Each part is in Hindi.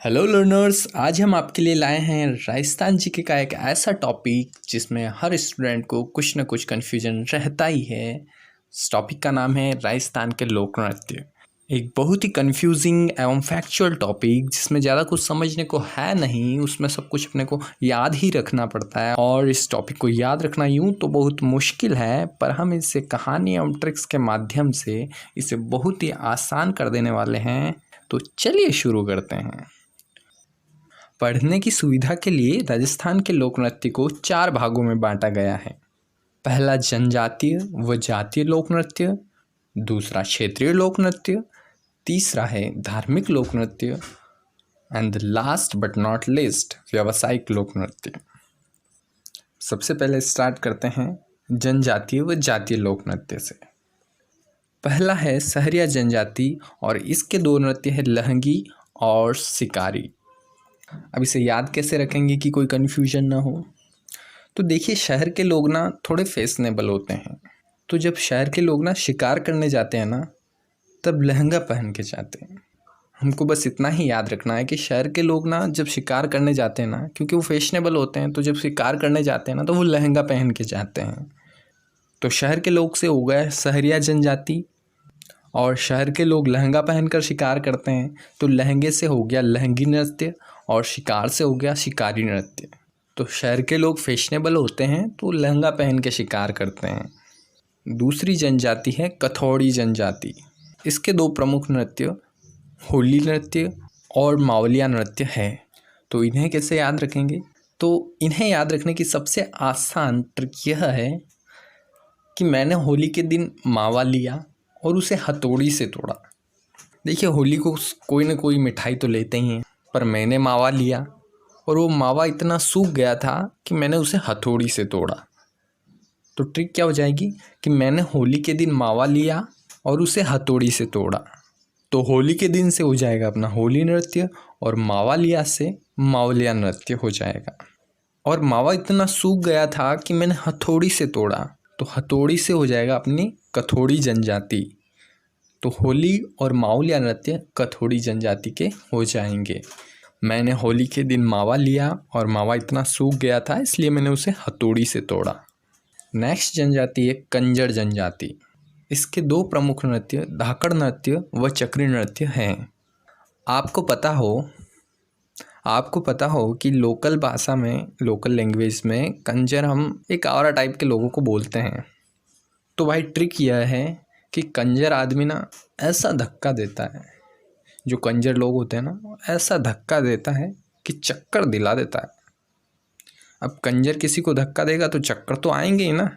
हेलो लर्नर्स, आज हम आपके लिए लाए हैं राजस्थान जीके का एक ऐसा टॉपिक जिसमें हर स्टूडेंट को कुछ न कुछ कन्फ्यूजन रहता ही है। इस टॉपिक का नाम है राजस्थान के लोक नृत्य। एक बहुत ही कन्फ्यूजिंग एवं फैक्चुअल टॉपिक जिसमें ज़्यादा कुछ समझने को है नहीं, उसमें सब कुछ अपने को याद ही रखना पड़ता है। और इस टॉपिक को याद रखना यूँ तो बहुत मुश्किल है, पर हम इसे कहानी एवं ट्रिक्स के माध्यम से इसे बहुत ही आसान कर देने वाले हैं। तो चलिए शुरू करते हैं। पढ़ने की सुविधा के लिए राजस्थान के लोक नृत्य को 4 भागों में बांटा गया है। पहला जनजातीय व जातीय लोक नृत्य, दूसरा क्षेत्रीय लोक नृत्य, तीसरा है धार्मिक लोक नृत्य and last but not least व्यावसायिक लोक नृत्य। सबसे पहले स्टार्ट करते हैं जनजातीय व जातीय लोक नृत्य से। पहला है सहरिया जनजाति और इसके 2 नृत्य है लहंगी और शिकारी। अब इसे याद कैसे रखेंगे कि कोई कन्फ्यूजन ना हो। तो देखिए, शहर के लोग ना थोड़े फैशनेबल होते हैं, तो जब शहर के लोग ना शिकार करने जाते हैं ना, तब लहंगा पहन के जाते हैं। हमको बस इतना ही याद रखना है कि शहर के लोग ना जब शिकार करने जाते हैं ना, क्योंकि वो फैशनेबल होते हैं, तो जब शिकार करने जाते हैं ना तो वो लहंगा पहन के जाते हैं। तो शहर के लोग से हो गया सहरिया जनजाति, और शहर के लोग लहंगा पहनकर शिकार करते हैं, तो लहंगे से हो गया लहंगी नृत्य और शिकार से हो गया शिकारी नृत्य। तो शहर के लोग फैशनेबल होते हैं तो लहंगा पहन के शिकार करते हैं। दूसरी जनजाति है कथौड़ी जनजाति। इसके 2 प्रमुख नृत्य होली नृत्य और मावलिया नृत्य है। तो इन्हें कैसे याद रखेंगे? तो इन्हें याद रखने की सबसे आसान ट्रिक यह है कि मैंने होली के दिन मावा लिया और उसे हथौड़ी से तोड़ा। देखिए, होली को कोई ना कोई मिठाई तो लेते ही हैं, पर मैंने मावा लिया और वो मावा इतना सूख गया था कि मैंने उसे हथौड़ी से तोड़ा। तो ट्रिक क्या हो जाएगी कि मैंने होली के दिन मावा लिया और उसे हथौड़ी से तोड़ा। तो होली के दिन से हो जाएगा अपना होली नृत्य और मावा लिया से मावलिया नृत्य हो जाएगा। और मावा इतना सूख गया था कि मैंने हथौड़ी से तोड़ा, तो हथौड़ी से हो जाएगा अपनी कथौड़ी जनजाति। तो होली और मावलिया नृत्य कथौड़ी जनजाति के हो जाएंगे। मैंने होली के दिन मावा लिया और मावा इतना सूख गया था, इसलिए मैंने उसे हथौड़ी से तोड़ा। नेक्स्ट जनजाति है कंजर जनजाति। इसके 2 प्रमुख नृत्य धाकड़ नृत्य व चक्री नृत्य हैं। आपको पता हो कि लोकल भाषा में, लोकल लैंग्वेज में कंजर हम एक आवारा टाइप के लोगों को बोलते हैं। तो भाई ट्रिक यह है कि कंजर आदमी ना ऐसा धक्का देता है, जो कंजर लोग होते हैं ना ऐसा धक्का देता है कि चक्कर दिला देता है। अब कंजर किसी को धक्का देगा तो चक्कर तो आएंगे ही ना।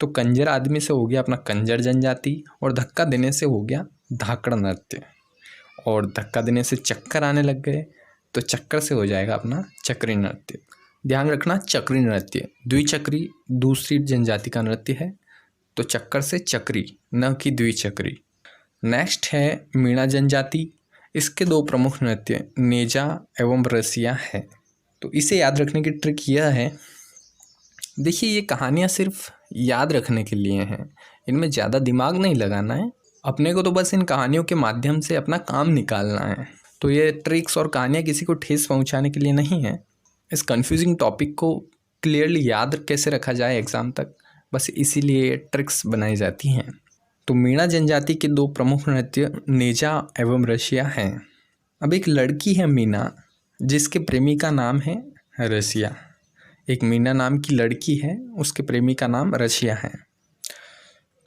तो कंजर आदमी से हो गया अपना कंजर जनजाति और धक्का देने से हो गया धाकड़ नृत्य, और धक्का देने से चक्कर आने लग गए तो चक्कर से हो जाएगा अपना चक्री नृत्य। ध्यान रखना, चक्री नृत्य द्विचक्री दूसरी जनजाति का नृत्य है, तो चक्कर से चक्री न कि द्विचक्री। नेक्स्ट है मीणा जनजाति। इसके 2 प्रमुख नृत्य नेजा एवं रसिया है। तो इसे याद रखने की ट्रिक यह है, देखिए ये कहानियाँ सिर्फ याद रखने के लिए हैं, इनमें ज़्यादा दिमाग नहीं लगाना है अपने को, तो बस इन कहानियों के माध्यम से अपना काम निकालना है। तो ये ट्रिक्स और कहानियाँ किसी को ठेस पहुँचाने के लिए नहीं है। इस कन्फ्यूजिंग टॉपिक को क्लियरली याद कैसे रखा जाए एग्ज़ाम तक, बस इसीलिए ट्रिक्स बनाई जाती हैं। तो मीणा जनजाति के 2 प्रमुख नृत्य नेजा एवं रसिया हैं। अब एक लड़की है मीना, जिसके प्रेमी का नाम है रसिया। एक मीना नाम की लड़की है, उसके प्रेमी का नाम रसिया है।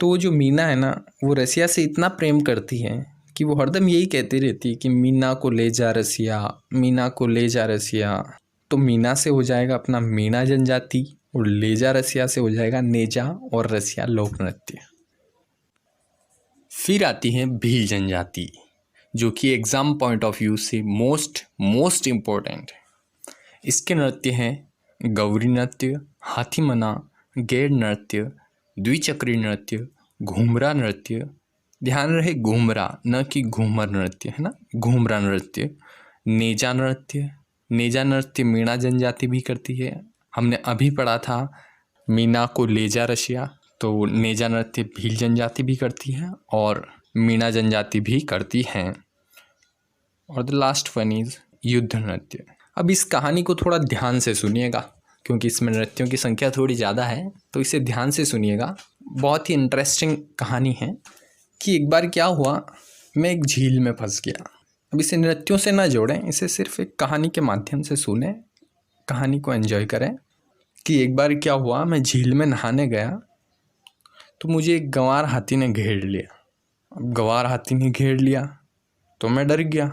तो जो मीना है ना, वो रसिया से इतना प्रेम करती है कि वो हरदम यही कहती रहती है कि मीना को ले जा रसिया, मीना को ले जा रसिया। तो मीना से हो जाएगा अपना मीणा जनजाति और लेजा रसिया से हो जाएगा नेजा और रसिया लोक नृत्य। फिर आती है भील जनजाति, जो कि एग्ज़ाम पॉइंट ऑफ व्यू से मोस्ट इम्पोर्टेंट है। इसके नृत्य हैं गौरी नृत्य, हाथीमना, गैर नृत्य, द्विचक्री नृत्य, घूमरा नृत्य। ध्यान रहे घूमरा न कि घूमर नृत्य, है ना, घूमरा नृत्य। नेजा नृत्य मीणा जनजाति भी करती है। हमने अभी पढ़ा था मीना को लेजा रसिया, तो नेजा नृत्य भील जनजाति भी करती है और मीणा जनजाति भी करती हैं। और द लास्ट वन इज युद्ध नृत्य। अब इस कहानी को थोड़ा ध्यान से सुनिएगा, क्योंकि इसमें नृत्यों की संख्या थोड़ी ज़्यादा है, तो इसे ध्यान से सुनिएगा। बहुत ही इंटरेस्टिंग कहानी है कि एक बार क्या हुआ, मैं एक झील में फंस गया। अब इसे नृत्यों से ना जोड़ें, इसे सिर्फ एक कहानी के माध्यम से सुने, कहानी को एंजॉय करें। कि एक बार क्या हुआ, मैं झील में नहाने गया तो मुझे एक गंवार हाथी ने घेर लिया। अब गंवार हाथी ने घेर लिया तो मैं डर गया।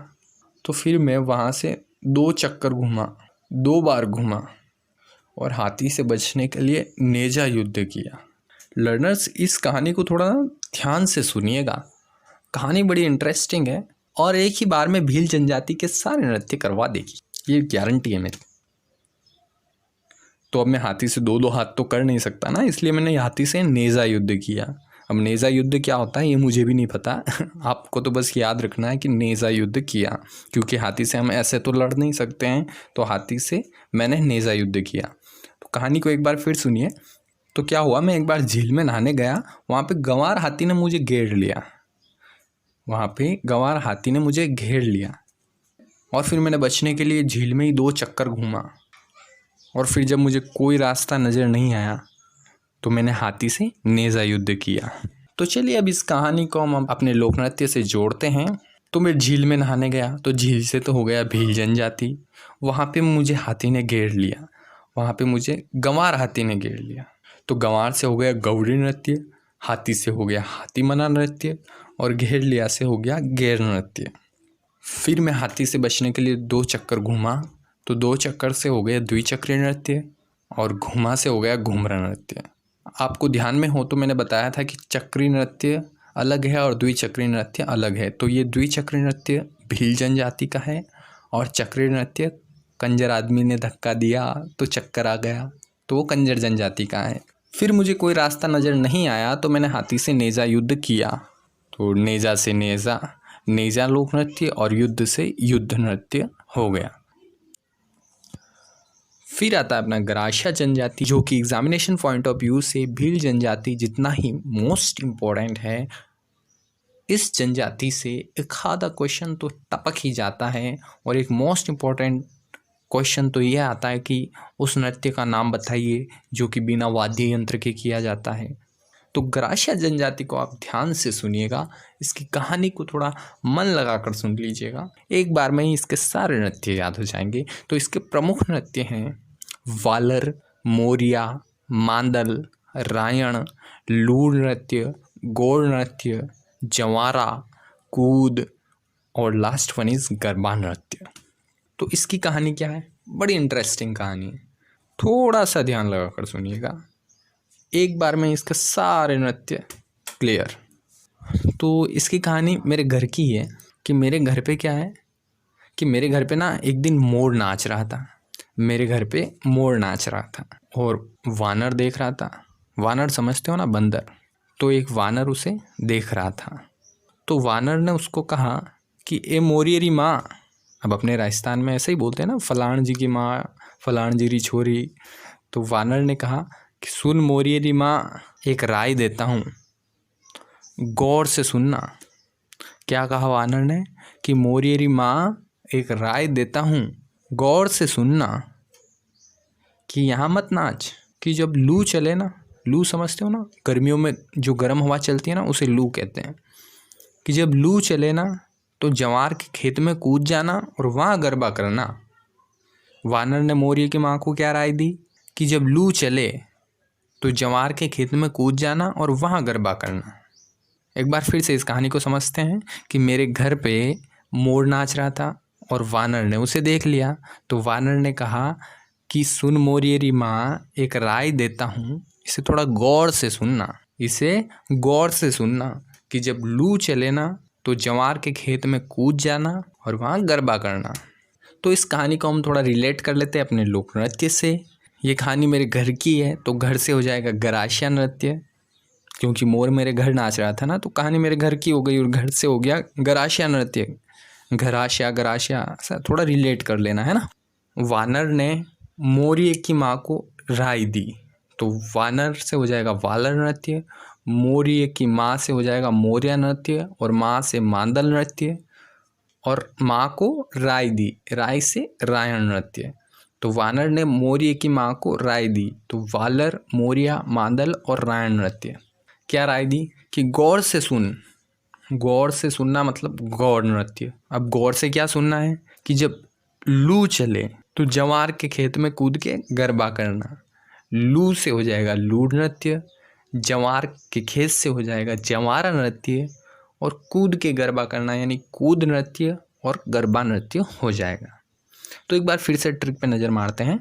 तो फिर मैं वहाँ से 2 चक्कर घूमा, 2 बार घूमा और हाथी से बचने के लिए नेजा युद्ध किया। लर्नर्स, इस कहानी को थोड़ा ध्यान से सुनिएगा, कहानी बड़ी इंटरेस्टिंग है और एक ही बार में भील जनजाति के सारे नृत्य करवा देगी, ये गारंटी है मेरी। तो अब मैं हाथी से 2-2 हाथ तो कर नहीं सकता ना, इसलिए मैंने हाथी से नेजा युद्ध किया। अब नेजा युद्ध क्या होता है ये मुझे भी नहीं पता आपको तो बस याद रखना है कि नेजा युद्ध किया, क्योंकि हाथी से हम ऐसे तो लड़ नहीं सकते हैं, तो हाथी से मैंने नेजा युद्ध किया। तो कहानी को एक बार फिर सुनिए। तो क्या हुआ, मैं एक बार झील में नहाने गया, वहाँ पे गंवार हाथी ने मुझे घेर लिया। वहाँ पे गंवार हाथी ने मुझे घेर लिया और फिर मैंने बचने के लिए झील में ही 2 चक्कर घूमा और फिर जब मुझे कोई रास्ता नज़र नहीं आया तो मैंने हाथी से नेजा युद्ध किया। तो चलिए अब इस कहानी को हम अपने लोक नृत्य से जोड़ते हैं। तो मैं झील में नहाने गया, तो झील से तो हो गया भील जनजाति, वहाँ पे मुझे हाथी ने घेर लिया, वहाँ पे मुझे गंवार हाथी ने घेर लिया। तो गंवार से हो गया गौरी नृत्य, हाथी से हो गया हाथी मना नृत्य और घेर लिया से हो गया गैर नृत्य। फिर मैं हाथी से बचने के लिए 2 चक्कर घूमा, तो 2 चक्कर से हो गया द्विचक्री नृत्य और घुमा से हो गया घुमरा नृत्य। आपको ध्यान में हो तो मैंने बताया था कि चक्री नृत्य अलग है और द्विचक्री नृत्य अलग है। तो ये द्विचक्री नृत्य भील जनजाति का है और चक्री नृत्य कंजर आदमी ने धक्का दिया तो चक्कर आ गया, तो वो कंजर जनजाति का है। फिर मुझे कोई रास्ता नज़र नहीं आया तो मैंने हाथी से नेजा युद्ध किया। तो नेजा से नेजा, नेजा लोक नृत्य और युद्ध से युद्ध नृत्य हो गया। फिर आता है अपना गरासिया जनजाति, जो कि एग्जामिनेशन पॉइंट ऑफ व्यू से भील जनजाति जितना ही मोस्ट इम्पोर्टेंट है। इस जनजाति से एक आधा क्वेश्चन तो टपक ही जाता है और एक मोस्ट इम्पोर्टेंट क्वेश्चन तो यह आता है कि उस नृत्य का नाम बताइए जो कि बिना वाद्य यंत्र के किया जाता है। तो गरासिया जनजाति को आप ध्यान से सुनिएगा, इसकी कहानी को थोड़ा मन लगाकर सुन लीजिएगा, एक बार में ही इसके सारे नृत्य याद हो जाएंगे। तो इसके प्रमुख नृत्य हैं वालर, मोरिया, मांदल, रायण, लूर नृत्य, गौड़ नृत्य, जवारा, कूद और लास्ट वन इज गरबा नृत्य। तो इसकी कहानी क्या है, बड़ी इंटरेस्टिंग कहानी है, थोड़ा सा ध्यान लगाकर सुनिएगा, एक बार में इसके सारे नृत्य क्लियर। तो इसकी कहानी मेरे घर की है कि मेरे घर पे क्या है कि मेरे घर पे ना एक दिन मोर नाच रहा था। मेरे घर पे मोर नाच रहा था और वानर देख रहा था। वानर समझते हो ना, बंदर। तो एक वानर उसे देख रहा था। तो वानर ने उसको कहा कि ए मोरियरी माँ, अब अपने राजस्थान में ऐसे ही बोलते हैं ना, फलाण जी की माँ, फलाण जी की छोरी। तो वानर ने कहा कि सुन मोरियरी माँ, एक राय देता हूँ, गौर से सुनना। क्या कहा वानर ने कि मोरियरी माँ, एक राय देता हूँ, गौर से सुनना कि यहाँ मत नाच, कि जब लू चले ना, लू समझते हो ना, गर्मियों में जो गर्म हवा चलती है ना उसे लू कहते हैं, कि जब लू चले ना तो जवार के खेत में कूद जाना और वहाँ गरबा करना। वानर ने मोरिया की माँ को क्या राय दी कि जब लू चले तो जवार के खेत में कूद जाना और वहाँ गरबा करना। एक बार फिर से इस कहानी को समझते हैं कि मेरे घर पे मोर नाच रहा था और वानर ने उसे देख लिया। तो वानर ने कहा कि सुन मोरियरी माँ, एक राय देता हूँ, इसे थोड़ा गौर से सुनना, इसे गौर से सुनना कि जब लू चले ना तो जवार के खेत में कूद जाना और वहाँ गरबा करना। तो इस कहानी को हम थोड़ा रिलेट कर लेते हैं अपने लोक नृत्य से। ये कहानी मेरे घर की है तो घर से हो जाएगा गरासिया नृत्य, क्योंकि मोर मेरे घर नाच रहा था ना, तो कहानी मेरे घर की हो गई और घर से हो गया गरासिया नृत्य। गरासिया गरासिया ऐसा थोड़ा रिलेट कर लेना है ना। वानर ने मोरिये की माँ को राय दी, तो वानर से हो जाएगा वालर नृत्य, मोरिये की माँ से हो जाएगा मोरिया नृत्य और माँ से मांदल नृत्य और माँ को राय दी, राय से रायण नृत्य। तो वानर ने मौर्य की माँ को राय दी, तो वालर, मौर्य, मादल और रायण नृत्य। क्या राय दी कि गौर से सुन, गौर से सुनना मतलब गौर नृत्य। अब गौर से क्या सुनना है कि जब लू चले तो जवार के खेत में कूद के गरबा करना। लू से हो जाएगा लूढ़ नृत्य, जवार के खेत से हो जाएगा जवारा नृत्य, और कूद के गरबा करना यानी कूद नृत्य और गरबा नृत्य हो जाएगा। तो एक बार फिर से ट्रिक पे नज़र मारते हैं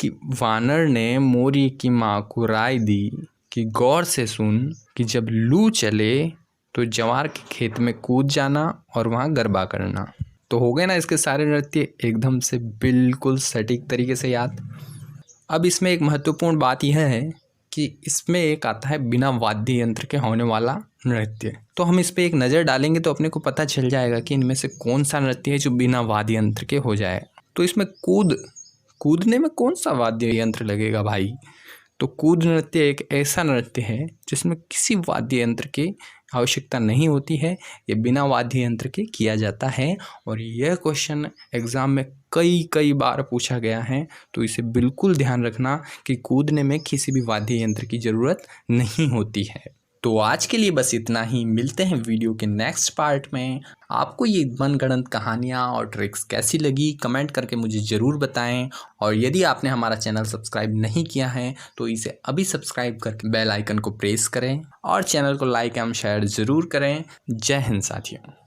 कि वानर ने मौर्य की माँ को राय दी कि गौर से सुन कि जब लू चले तो जवार के खेत में कूद जाना और वहाँ गरबा करना। तो हो गए ना इसके सारे नृत्य एकदम से बिल्कुल सटीक तरीके से याद। अब इसमें एक महत्वपूर्ण बात यह है कि इसमें एक आता है बिना वाद्य यंत्र के होने वाला नृत्य। तो हम इस पर एक नज़र डालेंगे तो अपने को पता चल जाएगा कि इनमें से कौन सा नृत्य है जो बिना वाद्य यंत्र के हो जाए। तो इसमें कूदने में कौन सा वाद्य यंत्र लगेगा भाई? तो कूद नृत्य एक ऐसा नृत्य है जिसमें किसी वाद्य यंत्र की आवश्यकता नहीं होती है, ये बिना वाद्य यंत्र के किया जाता है। और यह क्वेश्चन एग्ज़ाम में कई बार पूछा गया है, तो इसे बिल्कुल ध्यान रखना कि कूदने में किसी भी वाद्य यंत्र की ज़रूरत नहीं होती है। तो आज के लिए बस इतना ही, मिलते हैं वीडियो के नेक्स्ट पार्ट में। आपको ये मनगढ़ंत कहानियाँ और ट्रिक्स कैसी लगी कमेंट करके मुझे ज़रूर बताएं, और यदि आपने हमारा चैनल सब्सक्राइब नहीं किया है तो इसे अभी सब्सक्राइब करके बेल आइकन को प्रेस करें और चैनल को लाइक एवं शेयर ज़रूर करें। जय हिंद साथियों।